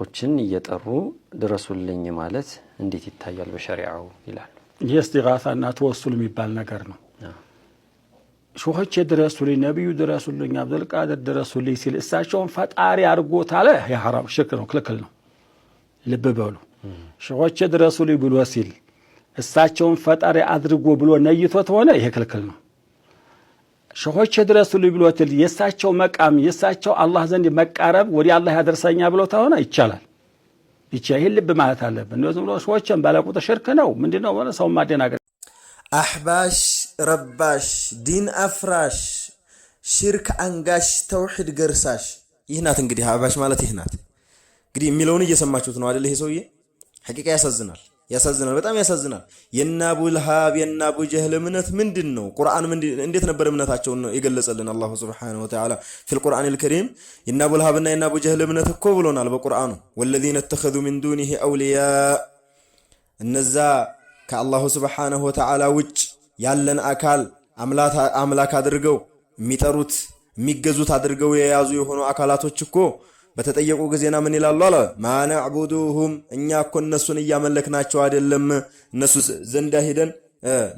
ሸኾችን እየጠሩ ድረሱልኝ ማለት እንዴት ይታያል በሸሪዓው ይላል? የእስቲጋሳና ተወሱል የሚባል ነገር ነው። ሸኾች ድረሱልኝ፣ ነብዩ ድረሱልኝ፣ አብዱል ቃድር ድረሱልኝ ሲል እሳቸውን ፈጣሪ አድርጎታል። ይሄ ሐራም ሽርክ ነው፣ ክልክል ነው። ልብ በሉ። ሸኾች ድረሱልኝ ብሎ ሲል እሳቸውን ፈጣሪ አድርጎ ብሎ ነይቶት ሆነ ይሄ ክልክል ነው። ሸኾች ድረሱልኝ ብሎትል የእሳቸው መቃም የእሳቸው አላህ ዘንድ መቃረብ ወዲ አላህ ያደርሰኛ ብሎ ተሆነ ይቻላል። ይሄን ልብ ማለት አለብን። ነው ብሎ ሸኾችን ባለቁጥር ሽርክ ነው ምንድነው ወለ ሰው ማደናገር። አህባሽ ረባሽ ዲን አፍራሽ ሽርክ አንጋሽ ተውሂድ ገርሳሽ ይህ ናት እንግዲህ አህባሽ ማለት ይህ ናት እንግዲህ የሚለውን እየሰማችሁት ነው አይደል? ይሄ ሰውዬ ሐቂቃ ያሳዝናል፣ በጣም ያሳዝናል። የናቡ ለሃብ የናቡ ጀህል እምነት ምንድነው? ቁርአን እንዴት ነበር እምነታቸውን የገለጸልን አላሁ ሱብሓነሁ ወተዓላ ፊል ቁርአኒል ከሪም። የናቡ ለሃብና የናቡ ጀህል እምነት እኮ ብሎናል በቁርአኑ ወለዚነ ተኸዙ ሚን ዱኒሂ አውሊያ፣ እነዛ ከአላሁ ሱብሓነሁ ወተዓላ ውጭ ያለን አካል አምላክ አድርገው የሚጠሩት የሚገዙት አድርገው የያዙ የሆኑ አካላቶች እኮ በተጠየቁ ጊዜና ምን ይላሉ አለ ማነዕቡዱሁም እኛ እኮ እነሱን እያመለክናቸው አይደለም፣ እነሱ ዘንዳ ሄደን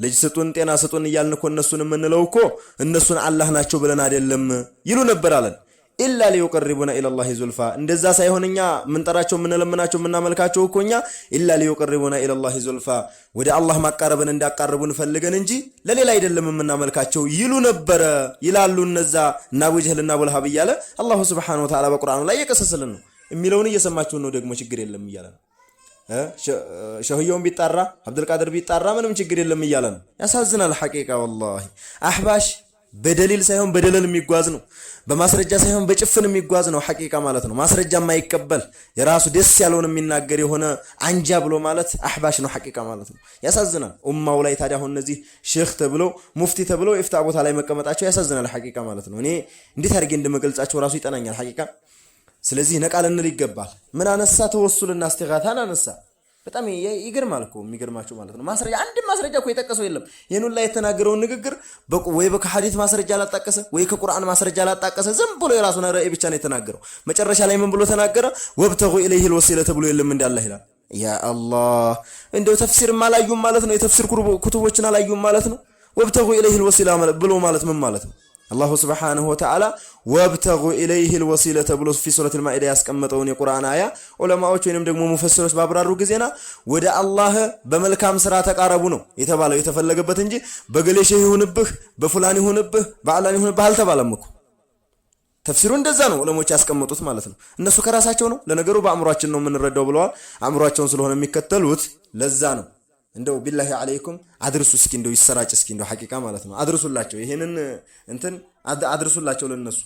ልጅ ስጡን ጤና ስጡን እያልን እኮ እነሱን የምንለው እኮ እነሱን አላህ ናቸው ብለን አይደለም ይሉ ነበር አለን። ኢላ ሊዩቀርቡና ኢለላሂ ዙልፋ፣ እንደዛ ሳይሆን እኛ ምንጠራቸው ምንለምናቸው ምናመልካቸው እኮ እኛ ኢላ ሊዩቀርቡና ኢለላሂ ዙልፋ ወደ አላህ ማቃረብን እንዳቃርቡን ፈልገን እንጂ ለሌላ አይደለም የምናመልካቸው ይሉ ነበር ይላሉ እነዛ እና አቡ ጀህልና አቡ ለሃብ እያለ አላሁ ሱብሓነሁ ወተዓላ በቁርአኑ ላይ የቀሰሰልን ነው። የሚለውን እየሰማችሁ ነው ደግሞ ችግር የለም እያለ ነው። ሸህየውን ቢጣራ አብዱል ቃድር ቢጣራ ምንም ችግር የለም እያለ ነው። ያሳዝናል ሐቂቃ ወላሂ። አህባሽ በደሊል ሳይሆን በደለል የሚጓዝ ነው፣ በማስረጃ ሳይሆን በጭፍን የሚጓዝ ነው ሐቂቃ ማለት ነው። ማስረጃ የማይቀበል የራሱ ደስ ያለውን የሚናገር የሆነ አንጃ ብሎ ማለት አህባሽ ነው ሐቂቃ ማለት ነው። ያሳዝናል። ኡማው ላይ ታዲያ አሁን እነዚህ ሼክ ተብለው ሙፍቲ ተብለው ኢፍታ ቦታ ላይ መቀመጣቸው ያሳዝናል ሐቂቃ ማለት ነው። እኔ እንዴት አድርጌ እንደመገልጻቸው ራሱ ይጠናኛል ሐቂቃ። ስለዚህ ነቃ ልንል ይገባል። ምን አነሳ? ተወሱልና እስቲጋታን አነሳ። በጣም ይገርማል እኮ የሚገርማችሁ ማለት ነው። ማስረጃ አንድ ማስረጃ እኮ የጠቀሰው የለም። ይሄን ሁሉ የተናገረውን ንግግር ወይ በሐዲስ ማስረጃ አላጣቀሰ ወይ ከቁርአን ማስረጃ አላጣቀሰ፣ ዝም ብሎ የራሱን ራእይ ብቻ ነው የተናገረው። መጨረሻ ላይ ምን ብሎ ተናገረ? ወብተጉ ኢለይሂል ወሲለተ ብሎ የለም እንዳለ ይላል። ያ አላህ እንደው ተፍሲር አላዩም ማለት ነው። የተፍሲር ኩቱቦችን አላዩም ማለት ነው። ወብተጉ ኢለይሂል ወሲላ ብሎ ማለት ምን ማለት ነው? አላሁ ሱብሓነሁ ወተዓላ ወብተጉ ኢለይሂል ወሲለተ ብሎ ፊ ሱረቱል ማኢዳ ያስቀመጠውን የቁርአን አያ ዑለማዎች ወይንም ደግሞ ሙፈሲሮች ባብራሩ ጊዜና ወደ አላህ በመልካም ስራ ተቃረቡ ነው የተባለው የተፈለገበት እንጂ በገሌ ሸህ ይሁንብህ በፉላን ይሁንብህ በአላን ይሁንብህ አልተባለም እኮ። ተፍሲሩ እንደዛ ነው ዑለሞች ያስቀመጡት ማለት ነው። እነሱ ከራሳቸው ነው። ለነገሩ በአእምሯችን ነው የምንረዳው ብለዋል። አእምሯቸውን ስለሆነ የሚከተሉት ለዛ ነው። እንደው ቢላሂ አለይኩም አድርሱ እስኪ እንደው ይሰራጭ እስኪ እንደው ሐቂቃ ማለት ነው። አድርሱላቸው ይሄንን እንትን አድርሱላቸው ለነሱ